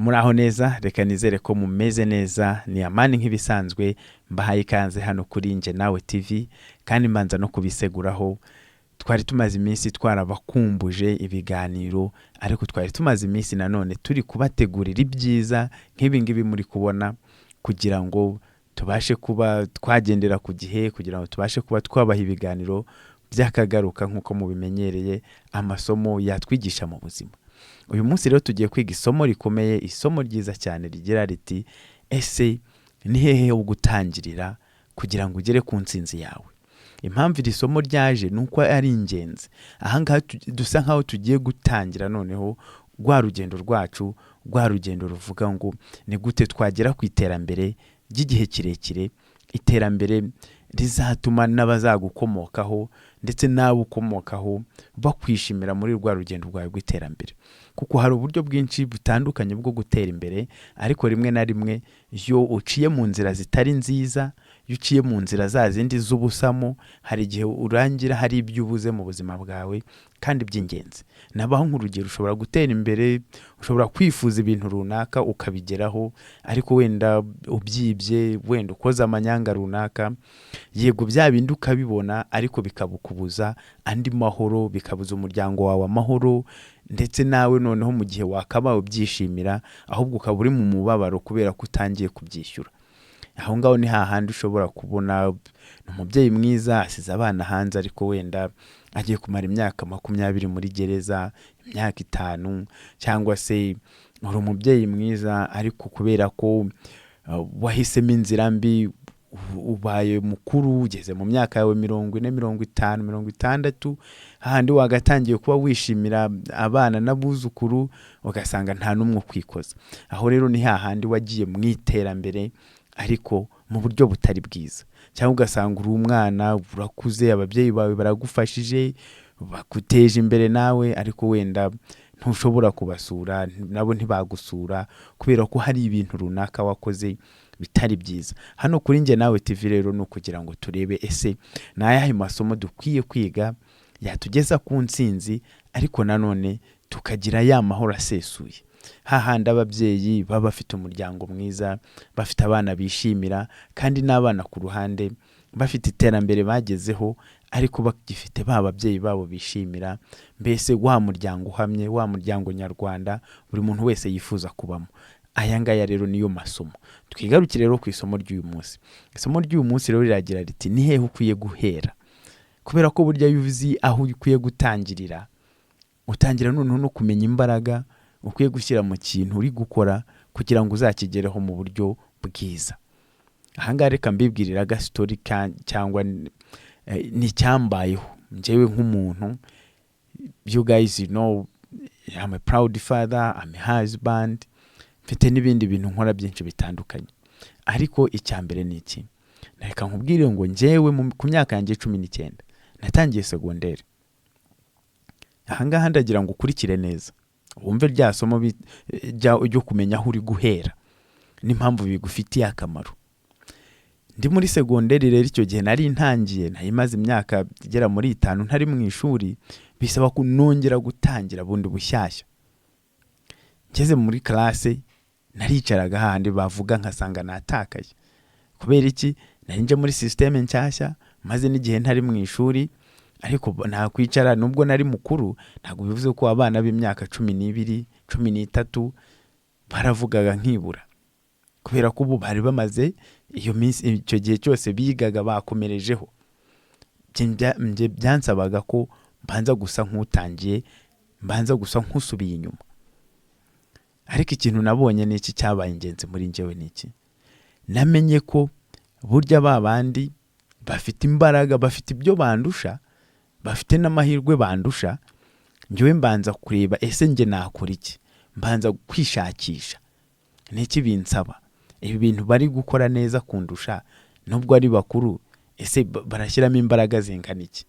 Muraho neza, reka nizere ko mumeze neza, ni Amani nk'ibisanzwe mbahaye ikaze hano kuri Nje Nawe TV, kandi mbanza no kubiseguraho. Twari tumaze iminsi twarabakumbuje ibiganiro, ariko twari tumaze iminsi nanone turi kubategurira ibyiza nk'ibi ngibi muri kubona, kugira ngo tubashe kuba twagendera ku gihe, kugira ngo tubashe kuba twabaha ibiganiro byakagaruka nk'uko mubimenyereye, amasomo yatwigisha mu buzima. Uyu munsi rero tugiye kwiga isomo rikomeye, isomo ryiza cyane rigira riti: ese ni hehe ho gutangirira kugira ngo ugere ku ntsinzi yawe? Impamvu iri somo ryaje nuko ari ingenzi. Ahangaha dusa nkaho tugiye gutangira noneho rwa rugendo rwacu, rwa rugendo ruvuga ngo ni gute twagera ku iterambere ry'igihe kirekire, iterambere rizatuma n'abazagukomokaho ndetse nawe ukomokaho bakwishimira muri rwa rugendo rwawe rw'iterambere. Kuko hari uburyo bwinshi butandukanye bwo gutera imbere, ariko rimwe na rimwe iyo uciye mu nzira zitari nziza, iyo uciye mu nzira za zindi z'ubusamo, hari igihe urangira hari ibyo ubuze mu buzima bwawe kandi by'ingenzi. Nabaho nk'urugero, ushobora gutera imbere, ushobora kwifuza ibintu runaka ukabigeraho, ariko wenda ubyibye, wenda ukoze amanyanga runaka, yego bya bindi ukabibona, ariko bikabukubuza andi mahoro, bikabuza umuryango wawe amahoro, ndetse nawe noneho mu gihe wakabaye ubyishimira, ahubwo ukaba uri mu mubabaro kubera ko utangiye kubyishyura. Aho ngaho ni hahandi ushobora kubona umubyeyi mwiza asize abana hanze, ariko wenda agiye kumara imyaka 20 muri gereza, imyaka 5, cyangwa se uri umubyeyi mwiza ariko kubera ko wahisemo inzira mbi, ubaye mukuru, ugeze mu myaka yawe 40, 50, 60, hahandi wagatangiye kuba wishimira abana n'abuzukuru, ugasanga nta n'umwe kwikoza. Aho rero ni hahandi wagiye mu iterambere ariko mu buryo butari bwiza, cyangwa ugasanga uri umwana urakuze, ababyeyi bawe baragufashije, bakuteje imbere nawe, ariko wenda ntushobora kubasura, nabo ntibagusura kubera ko hari ibintu runaka wakoze bitari byiza. Hano kuri Nje Nawe TV rero no kugira ngo turebe ese ni ayahe masomo dukwiye kwiga yatugeza ku ntsinzi, ariko nanone tukagira ya mahoro asesuye. Hahandi ababyeyi baba bafite umuryango mwiza, bafite abana bishimira, kandi n'abana ku ruhande bafite iterambere bagezeho, ariko bagifite ba babyeyi babo bishimira, mbese wa muryango uhamye, wa muryango nyarwanda buri muntu wese yifuza kubamo. Aya ngaya rero niyo masomo twigarukire rero ku isomo ry'uyu munsi. Isomo ry'uyu munsi rero riragira riti: ni hehe ukwiye guhera? Kubera ko burya yuzi aho ukwiye gutangirira, utangira noneho no kumenya imbaraga ukwiye gushyira mu kintu uri gukora kugira ngo uzakigereho mu buryo bwiza. Ahangaha reka mbibwirira ga story cyangwa ni cyambayeho njyewe nk'umuntu. You guys know I'm a proud father, I'm a husband, mfite n'ibindi bintu nkora byinshi bitandukanye. Ariko icyambere ni iki? Reka nkubwire ngo njyewe ku myaka yanjye 19 natangiye segonderi. Ahangaha ndagira ngo ukurikire neza, wumve rya somo ryo kumenya aho uri guhera n'impamvu bigufitiye akamaro. Ndi muri segonderi rero, icyo gihe nari ntangiye, nayimaze imyaka igera muri 5 ntari mu ishuri, bisaba kunongera gutangira bundi bushyashya. Ngeze muri classe naricaraga handi bavuga nkasanga natakaye. Kubera iki? Nari nje muri systeme nshyashya, maze n'igihe ntari mu ishuri, ariko nta kwicara, nubwo nari mukuru ntabwo bivuze ko abana b'imyaka 12, 13 baravugaga nkibura, kubera ko ubu bari bamaze iyo minsi, icyo gihe cyose bigaga bakomerejeho. Nje byansabaga ko mbanza gusa nk'utangiye, mbanza gusa nk'usubiye inyuma. Ariko ikintu nabonye ni iki cyabaye ingenzi muri njyewe ni iki? Namenye ko burya babandi bafite imbaraga, bafite ibyo bandusha, bafite n'amahirwe bandusha. Njyewe mbanza kureba ese nge nakora iki, mbanza kwishakisha n'iki binsaba. Ibi bintu bari gukora neza kundusha, nubwo ari bakuru, ese barashyiramo imbaraga zingana iki?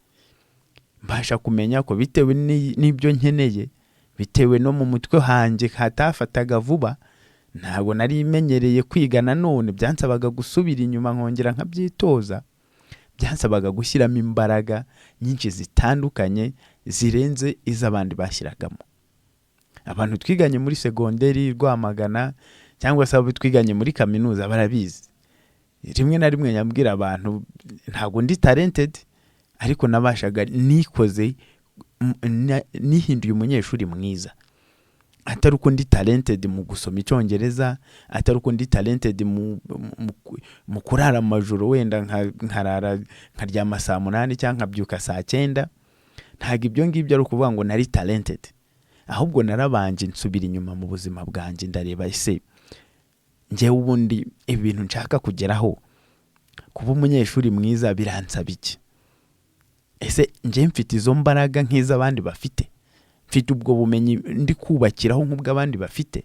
Mbasha kumenya ko bitewe n'ibyo nkeneye, bitewe no mu mutwe hanjye hatafataga vuba, ntabwo nari imenyereye kwiga. Nanone byansabaga gusubira inyuma nkongera nkabyitoza, byansabaga gushyiramo imbaraga nyinshi zitandukanye zirenze iz'abandi bashyiragamo. abantu twiganye muri segonderi Rwamagana cyangwa se abo twiganye muri kaminuza barabizi. Rimwe na rimwe nyambwira abantu ntago ndi talented, ariko nabashaga nikoze nihinduye umunyeshuri mwiza. Atari uko ndi talented mu gusoma icyongereza, atari uko ndi talented mu kurara amajoro wenda nkarara nkaryama saa 8 cyangwa nkabyuka saa 9. Ntago ibyo ngibyo ari ukuvuga ngo nari talented, ahubwo narabanje nsubira inyuma mu buzima bwanjye ndareba ese njyewe ubundi ibintu nshaka kugeraho kuba umunyeshuri mwiza biransaba iki? Ese nje mfite izo mbaraga nk'iz'abandi bafite? Mfite ubwo bumenyi ndi kubakiraho nk'ubw'abandi bafite?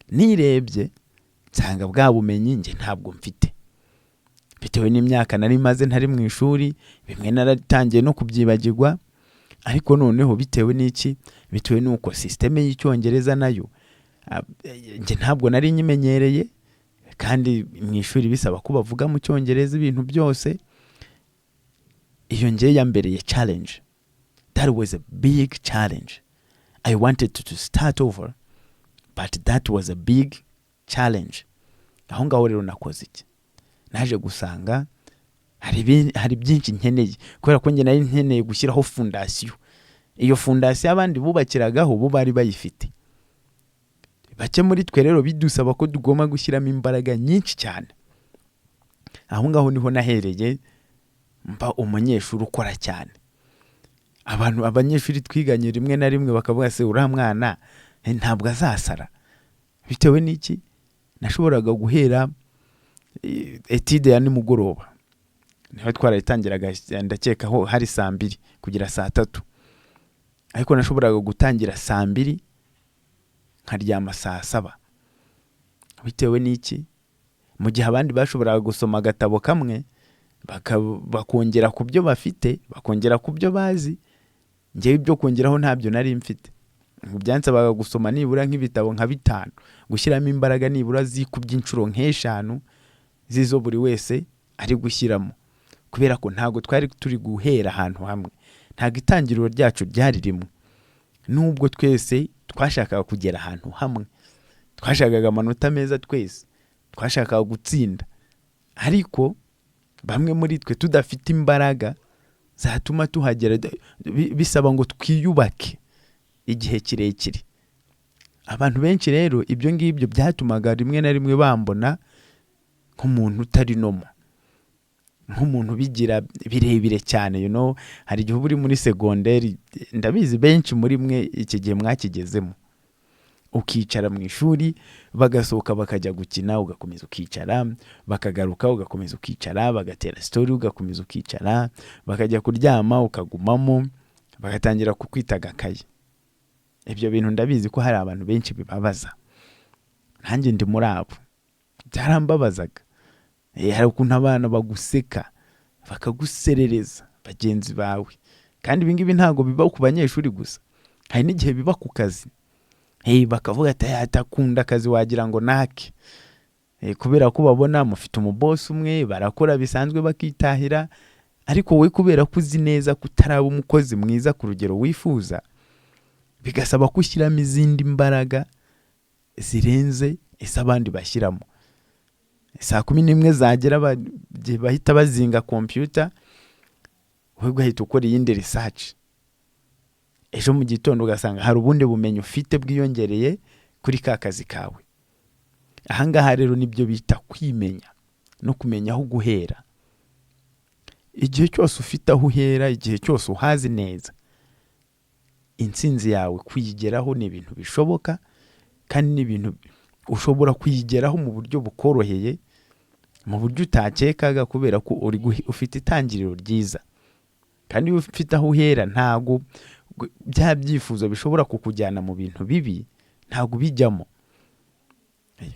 Nirebye nsanga bwa bumenyi nje ntabwo mfite, bitewe n'imyaka nari maze ntari mu ishuri, bimwe naratangiye no kubyibagirwa. Ariko noneho bitewe n'iki? Bitewe n'uko systeme y'icyongereza nayo nje ntabwo nari nyimenyereye, kandi mu ishuri bisaba ko bavuga mu cyongereza ibintu byose. Iyo nje yambereye challenge. That was a big challenge. I wanted to start over, but that was a big challenge. Aho ngaho rero nakoze iki? Naje gusanga hari byinshi nkeneye, kubera ko nge nari nkeneye gushyiraho fondasiyo. Iyo fondasiyo abandi bubakiragaho bo bari bayifite. Bake muri twe rero bidusaba ko tugomba gushyiramo imbaraga nyinshi cyane. Aho ngaho niho nahereye mba umunyeshuri ukora cyane. Abanyeshuri twiganye rimwe na rimwe bakavuga se uriya mwana ntabwo azasara. Bitewe n'iki? Nashoboraga guhera etide ya nimugoroba, niho twarayitangiraga ndakeka ho hari saa 2 kugira saa 3, ariko nashoboraga gutangira saa 2 nkaryama saa 7. Bitewe n'iki? Mu gihe abandi bashoboraga gusoma agatabo kamwe bakongera ku byo bafite, bakongera ku byo bazi, ngewe ibyo kongeraho ntabyo nari mfite. Byansabaga gusoma nibura nk'ibitabo nka 5, gushyiramo imbaraga nibura zikubye inshuro nk'eshanu zizo buri wese ari gushyiramo, kubera ko ntago twari turi guhera ahantu hamwe. Ntago itangiriro ryacu ryari rimwe, nubwo twese twashakaga kugera ahantu hamwe, twashakaga amanota meza, twese twashakaga gutsinda. Ariko bamwe muri twe tudafite imbaraga zatuma tuhagera, bisaba ngo twiyubake igihe kirekire. Abantu benshi rero ibyo ngibyo byatumaga rimwe na rimwe bambona nk'umuntu utari nomo, nk'umuntu bigira birebire cyane. Hari igihe uri muri segonderi, ndabizi benshi muri mwe iki gihe mwakigezemo, ukicara mu ishuri bagasohoka bakajya gukina ugakomeza ukicara, bakagaruka ugakomeza ukicara, bagatera story ugakomeza ukicara, bakajya kuryama ukagumamo, bagatangira kukwitaga kaye. Ibyo bintu ndabizi ko hari abantu benshi bibabaza, nanjye ndi muri abo. Byarambabazaga. Hari ukuntu abana baguseka bakaguserereza bagenzi bawe, kandi ibi ngibi ntago biba ku banyeshuri gusa, hari n'igihe biba ku kazi. Bakavuga ati atakunda akazi wagira ngo nake, kubera ko babona mufite umuboss umwe, barakora bisanzwe bakitahira, ariko we kubera ko uzi neza kutaraba umukozi mwiza ku rugero wifuza, bigasaba kushyiramo izindi mbaraga zirenze abandi bashyiramo. Saa 11 zagera bahita bazinga computer, we ugahita ukora iyindi research. Ejo mu gitondo ugasanga hari ubundi bumenyi ufite bwiyongereye kuri ka kazi kawe. Ahangaha rero nibyo bita kwimenya no kumenya aho guhera. Igihe cyose ufite aho uhera, igihe cyose uhazi neza, intsinzi yawe kwigeraho ni ibintu bishoboka, kandi ni ibintu ushobora kwigeraho mu buryo bukoroheye, mu buryo utakekaga, kubera ko ufite itangiriro ryiza. Kandi iyo ufite aho uhera, ntago bya byifuzo bishobora kukujyana mu bintu bibi, ntago bijyamo.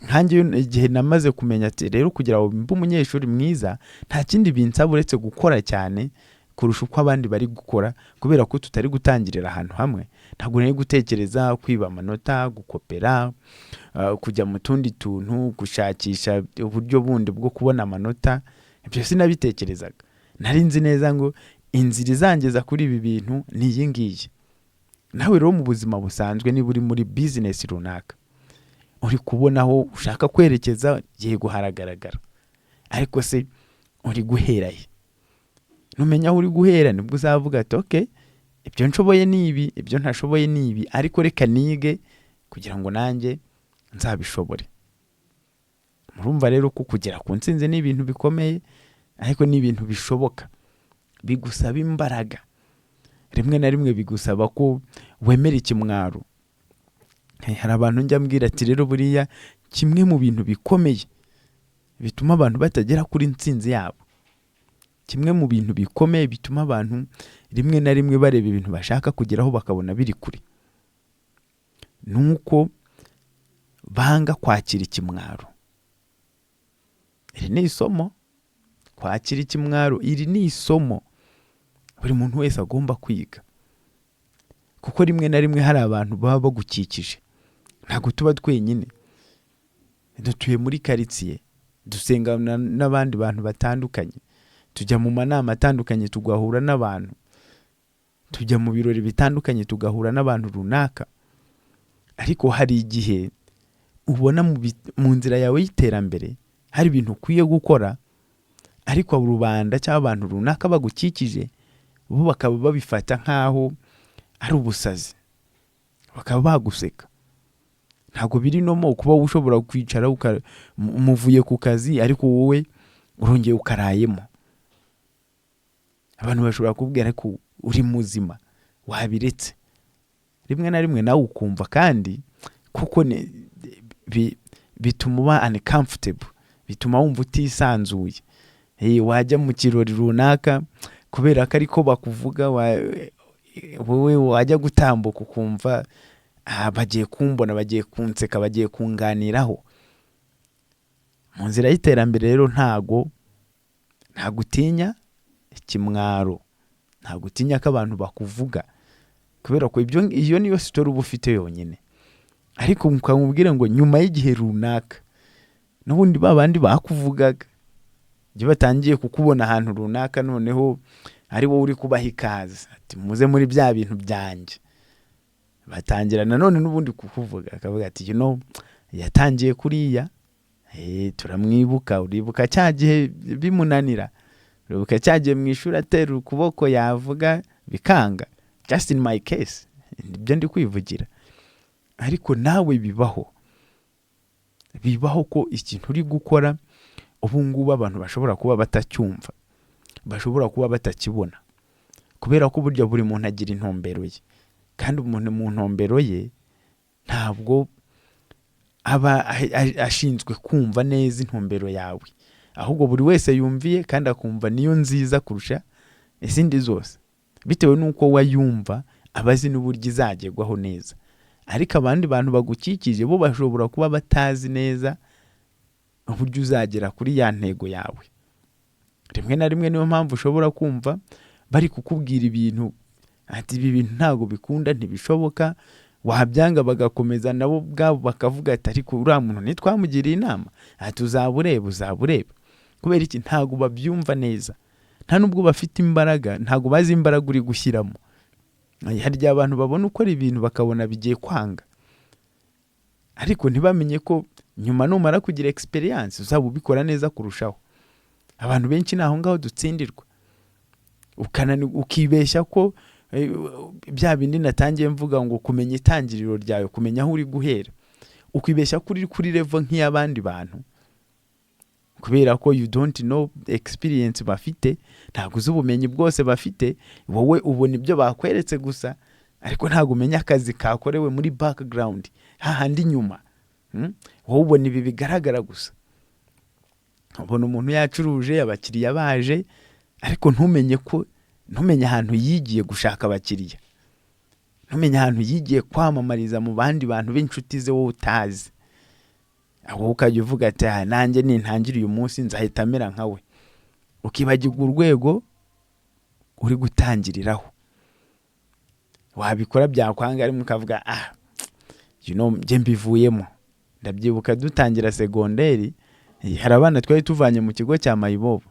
Nkanjye igihe namaze kumenya ati rero kugira ngo mbe umunyeshuri mwiza, nta kindi binsaba uretse gukora cyane kurusha uko abandi bari gukora, kubera ko tutari gutangirira ahantu hamwe. Ntago nari gutekereza kwiba amanota, gukopera, kujya mu tundi tuntu, gushakisha uburyo bundi bwo kubona amanota. Ibyo sinabitekerezaga. Nari nzi neza ngo inzira izangeza kuri ibi bintu ni iyi ngiyi. nawe rero mu buzima busanzwe niba uri muri business runaka uri kubona aho ushaka kwerekeza, yego haragaragara, ariko se uri guhera he? Numenya aho uri guhera nibwo uzavuga ati okay, ibyo nshoboye ni ibi, ibyo ntashoboye ni ibi, ariko reka nige kugira ngo nanjye nzabishobore. Murumva rero ko kugera ku ntsinzi ni ibintu bikomeye, ariko ni ibintu bishoboka, bigusaba imbaraga. Rimwe na rimwe bigusaba ko wemera ikimwaro. Hari abantu njya mbwira ati rero buriya kimwe mu bintu bikomeye bituma abantu batagera kuri ntsinzi yabo, kimwe mu bintu bikomeye bituma abantu rimwe na rimwe bareba ibintu bashaka kugeraho bakabona biri kure, nuko banga kwakira ikimwaro. Iri ni isomo, kwakira ikimwaro, iri ni isomo buri muntu wese agomba kwiga, kuko rimwe na rimwe hari abantu baba bagukikije, ntabwo tuba twenyine, dutuye muri karitsiye, dusengana n'abandi bantu batandukanye, tujya mu manama atandukanye tugahura n'abantu, tujya mu birori bitandukanye tugahura n'abantu runaka, ariko hari igihe ubona mu nzira yawe y'iterambere hari ibintu ukwiye gukora, ariko rubanda cyangwa abantu runaka bagukikije bo bakaba babifata nk'aho ari ubusazi, bakaba baguseka. Ntabwo biri nomo kuba ushobora kwicara umuvuye ku kazi ariko wowe urongeye ukarayemo. Abantu bashobora kubwira ko uri muzima, wabiretse. Rimwe na rimwe nawe ukumva, kandi kuko bituma uba uncomfortable, bituma wumva utisanzuye. Wajya mu kirori runaka kubera ko ariko bakuvuga, wowe wajya gutambuka ukumva bagiye kumbona, bagiye kunseka, bagiye kunganiraho. Mu nzira y'iterambere rero ntago utinya ikimwaro, ntago utinya ko abantu bakuvuga, kubera ko iyo niyo story uba ufite yonyine. Ariko mukamubwira ngo nyuma y'igihe runaka n'ubundi babandi bakuvugaga byo batangiye kukubona ahantu runaka, noneho ari wowe uri kubaha ikaze ati muze muri bya bintu byanjye, batangira nanone n'ubundi kukuvuga, akavuga ati yatangiye kuriya, turamwibuka, uribuka cya gihe bimunanira, uribuka cya gihe mu ishuri atera ukuboko yavuga bikanga. Just in my case, ibyo ndi kwivugira. Ariko nawe bibaho ko ikintu uri gukora ubu ngubu abantu bashobora kuba batacyumva, bashobora kuba batakibona, kubera ko burya buri muntu agira intumbero ye, kandi umuntu mu ntumbero ye ntabwo aba ashinzwe kumva neza intumbero yawe, ahubwo buri wese yumviye kandi akumva niyo nziza kurusha izindi zose, bitewe n'uko wayumva abazi n'uburyo izagerwaho neza. Ariko abandi bantu bagukikije bo bashobora kuba batazi neza uburyo uzagera kuri ya ntego yawe. Rimwe na rimwe niyo mpamvu ushobora kumva bari kukubwira ibintu ati ibi bintu ntago bikunda, ntibishoboka, wabyanga bagakomeza nabo bwabo bakavuga ati ariko uriya muntu nitwamugiriye inama ati uzabureba. Kubera iki? Ntago babyumva neza, nta nubwo bafite imbaraga, ntago bazi imbaraga uri gushyiramo. Hari abantu babona ukora ibintu bakabona bigiye kwanga, ariko ntibamenye ko nyuma numara kugira experience uzaba ubikora neza kurushaho. Abantu benshi naho ngaho dutsindirwa, ukibeshya ko bya bindi natangiye mvuga ngo kumenya itangiriro ryawe, kumenya aho uri guhera, ukibeshya kuri level nk'iy'abandi bantu, kubera ko you don't know experience bafite, ntabwo uzi ubumenyi bwose bafite. Wowe ubona ibyo bakweretse gusa, ariko ntabwo umenya akazi kakorewe muri background hahandi nyuma. Wowe ubona ibi bigaragara gusa, ubona umuntu yacuruje, abakiriya baje, ariko ntumenye ahantu yigiye gushaka abakiriya, ntumenye ahantu yigiye kwamamariza mu bandi bantu b'inshuti ze wowe utazi. Aho ukajya uvuga ati nanjye nintangira uyu munsi nzahita mera nkawe, ukibagirwa urwego uri gutangiriraho. Wabikora byakwanga ariko ukavuga njye mbivuyemo. Ndabyibuka dutangira segonderi, hari abana twari tuvanye mu kigo cya Mayibobo,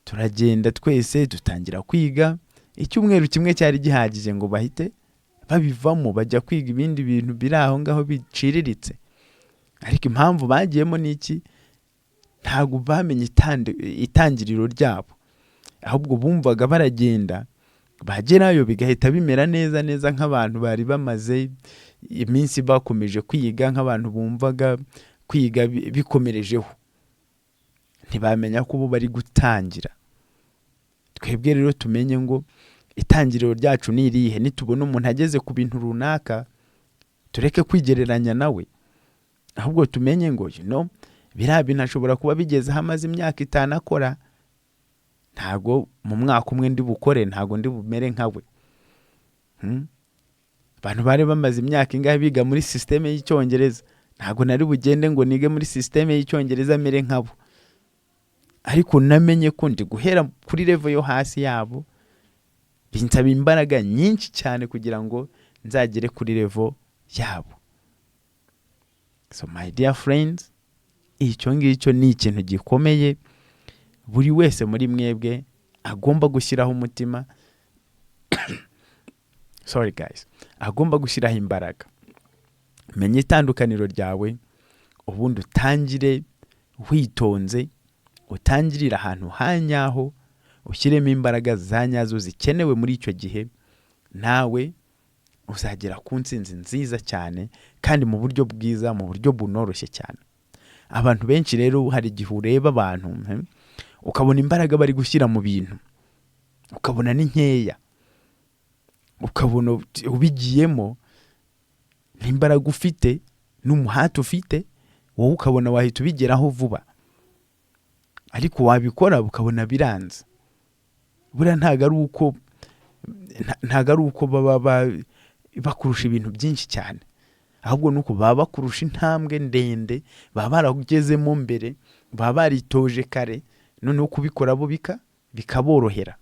turagenda twese dutangira kwiga. Icyumweru kimwe cyari gihagije ngo bahite babivamo bajya kwiga ibindi bintu biri aho ngaho biciriritse. Ariko impamvu bagiyemo ni iki? Ntabwo bamenye itangiriro ryabo, ahubwo bumvaga baragenda bagerayo bigahita bimera neza neza nk'abantu bari bamaze iminsi bakomeje kwiga, nk'abantu bumvaga kwiga bikomerejeho. Ntibamenya ko bo bari gutangira. Twebwe rero tumenye ngo itangiriro ryacu ni irihe. Nitubona umuntu ageze ku bintu runaka, tureke kwigereranya nawe, ahubwo tumenye ngo biriya bintu ashobora kuba bigezeho amaze imyaka 5 akora, ntago mu mwaka umwe ndi bukore, ntago ndi bumere nkawe. Abantu bari bamaze imyaka ingahe biga muri systeme y'icyongereza, ntago nari bugende ngo nige muri systeme y'icyongereza mere nkabo. Ariko namenye ko ndi guhera kuri level yo hasi yabo, binsaba imbaraga nyinshi cyane kugira ngo nzagere kuri level yabo. So my dear friends, icyo ngicyo ni ikintu gikomeye buri wese muri mwebwe agomba gushyiraho umutima sorry guys, agomba gushyiraho imbaraga. Menya itandukaniro ryawe, ubundi utangire witonze, utangirira ahantu hanyaho, ushyiremo imbaraga za nyazo zikenewe muri icyo gihe, nawe uzagera ku ntsinzi nziza cyane kandi mu buryo bwiza, mu buryo bunoroshye cyane. Abantu benshi rero hari igihe ureba abantu ukabona imbaraga bari gushyira mu bintu, ukabona ni nkeya, ukabona ubigiyemo n'imbaraga ufite n'umuhati ufite, wowe ukabona wahita ubigeraho vuba, ariko wabikora ukabona biranze. Buriya ntago ari uko baba bakurusha ibintu byinshi cyane, ahubwo nuko baba bakurusha intambwe ndende, baba baragezemo mbere, baba baritoje kare, noneho kubikora bo bikaborohera.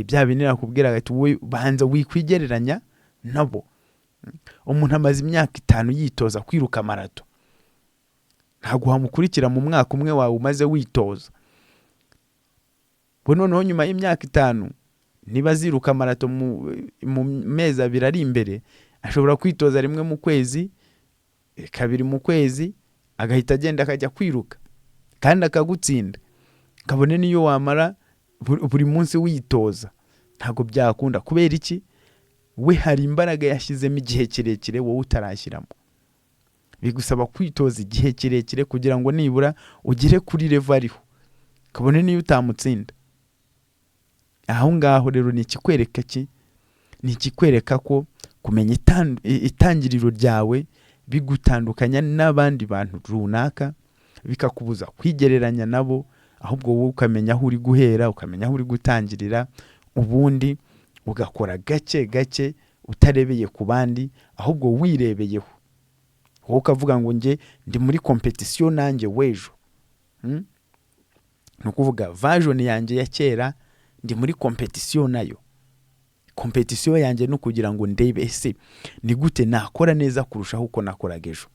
Bya bintu nakubwira ati wowe banza wikwigereranya nabo. Umuntu amaze imyaka 5 yitoza kwiruka marato, ntago wamukurikira mu mwaka umwe wawe umaze witoza. Noneho nyuma y'imyaka 5 niba ziruka marato mu mezi 2 ari imbere, ashobora kwitoza rimwe mu kwezi, 2 mu kwezi, agahita agenda akajya kwiruka kandi akagutsinda. Kabone niyo wamara buri munsi witoza, ntago byakunda. Kubera iki? We hari imbaraga yashyizemo igihe kirekire wowe utarashyiramo. Bigusaba kwitoza igihe kirekire kugira ngo nibura ugere kuri level ariho, kabone niyo utamutsinda. Aho ngaho rero ni ikikwereka ni ikikwereka ko kumenya itangiriro ryawe bigutandukanya n'abandi bantu runaka, bikakubuza kwigereranya nabo, ahubwo wowe ukamenya aho uri guhera, ukamenya aho uri gutangirira, ubundi ugakora gake gake utarebeye ku bandi, ahubwo wirebeyeho. Wowe ukavuga ngo nge ndi muri competition nanjye wejo. Nukuvuga version yanjye ya kera ndi muri competition nayo. Competition yanjye no kugira ngo ndebe ese ni gute nakora neza kurusha uko nakoraga ejo,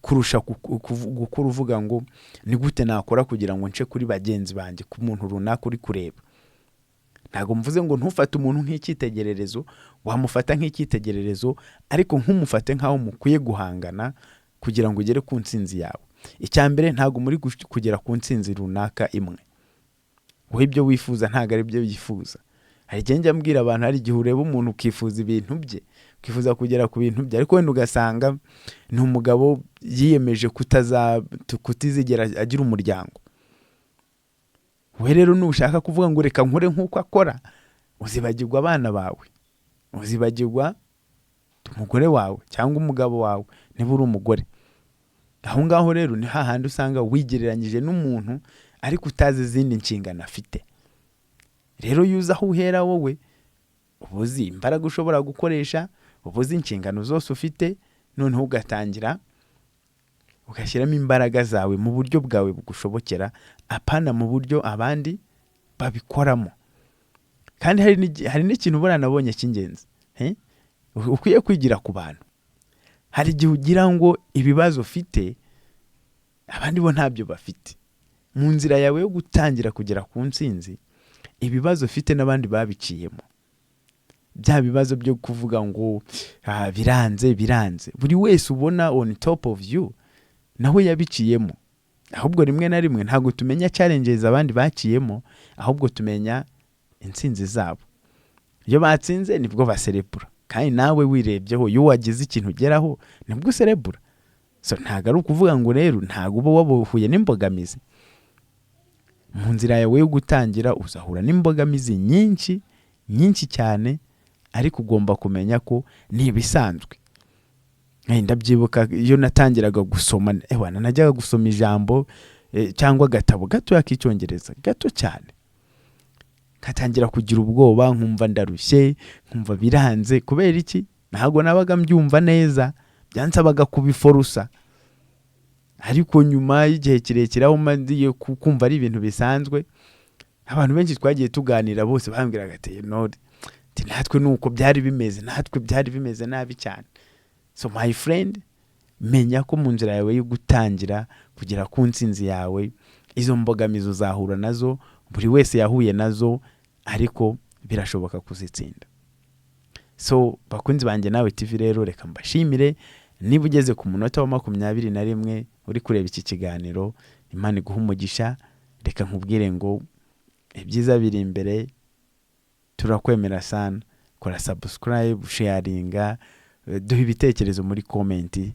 kurusha gukora uvuga ngo ni gute nakora kugira ngo nce kuri bagenzi banjye, ku muntu runaka uri kureba. Ntago mvuze ngo ntufate umuntu nk'icyitegererezo, wamufata nk'icyitegererezo, ariko nkumufate nkaho mukwiye guhangana kugira ngo ugere ku ntsinzi yawe. Icyambere, ntago muri kugera ku ntsinzi runaka imwe. Wowe ibyo wifuza ntago ari byo yifuza. Hari igihe njya mbwira abantu, hari igihe ureba umuntu ukifuza ibintu bye, ukifuza kugera ku bintu bye, ariko wenda ugasanga ni umugabo yiyemeje kutizigera agira umuryango. We rero nushaka kuvuga ngo reka nkore nk'uko akora, uzibagirwa abana bawe, uzibagirwa umugore wawe cyangwa umugabo wawe niba uri umugore. Aho ngaho rero ni hahandi usanga wigereranyije n'umuntu ariko utazi izindi nshingano afite. Rero yuza aho uhera wowe, ubuzi imbaraga ushobora gukoresha, ubuzi inshingano zose ufite, noneho ugatangira ugashyiramo imbaraga zawe mu buryo bwawe bugushobokera, apana mu buryo abandi babikoramo. Kandi hari n'ikintu buriya nabonye cy'ingenzi, ukwiye kwigira ku bantu. Hari igihe ugira ngo ibibazo ufite abandi bo ntabyo bafite. Mu nzira yawe yo gutangira kugera ku ntsinzi, ibibazo ufite n'abandi babiciyemo. bya bibazo byo kuvuga ngo biranze. Buri wese ubona on top of you nawe yabiciyemo. Ahubwo rimwe na rimwe ntabwo tumenya challenges abandi baciyemo, ahubwo tumenya intsinzi zabo. Iyo batsinze nibwo baserebura, kandi nawe wirebyeho iyo wagize ikintu ugeraho nibwo userebura. So ntabwo ari ukuvuga ngo rero ntabwo uba wabuhuye n'imbogamizi. Mu nzira yawe yo gutangira uzahura n'imbogamizi nyinshi cyane, ariko ugomba kumenya ko ni ibisanzwe. Ndabyibuka iyo natangiraga gusoma, najyaga gusoma ijambo cyangwa agatabo gato k'icyongereza gato cyane, nkatangira kugira ubwoba, nkumva ndarushye, nkumva biranze. Kubera iki? Ntabwo nabaga mbyumva neza, byansabaga kubiforusa. Ariko nyuma y'igihe kirekire aho mandiye kumva ari ibintu bisanzwe, abantu benshi twagiye tuganira bose bambwiraga ati natwe nuko byari bimeze, natwe byari bimeze nabi cyane. So my friend, menya ko mu nzira yawe yo gutangira kugera ku ntsinzi yawe, izo mbogamizi uzahura nazo, buri wese yahuye nazo, ariko birashoboka kuzitsinda. So bakunzi banjye Nawe TV rero, reka mbashimire. Niba ugeze ku munota wa 21 uri kureba iki kiganiro, Imana iguha umugisha. Reka nkubwire ngo ibyiza biri imbere, turakwemera sana. Kora subscribe, sharinga, duhe ibitekerezo muri comment,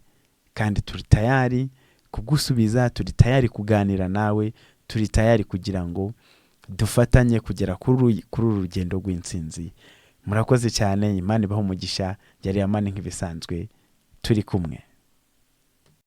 kandi turi tayari kugusubiza, turi tayari kuganira nawe, turi tayari kugira ngo dufatanye kugera kuri uru rugendo rw'intsinzi. Murakoze cyane, Imana ibahe umugisha. Yari Amani nk'ibisanzwe, turi kumwe.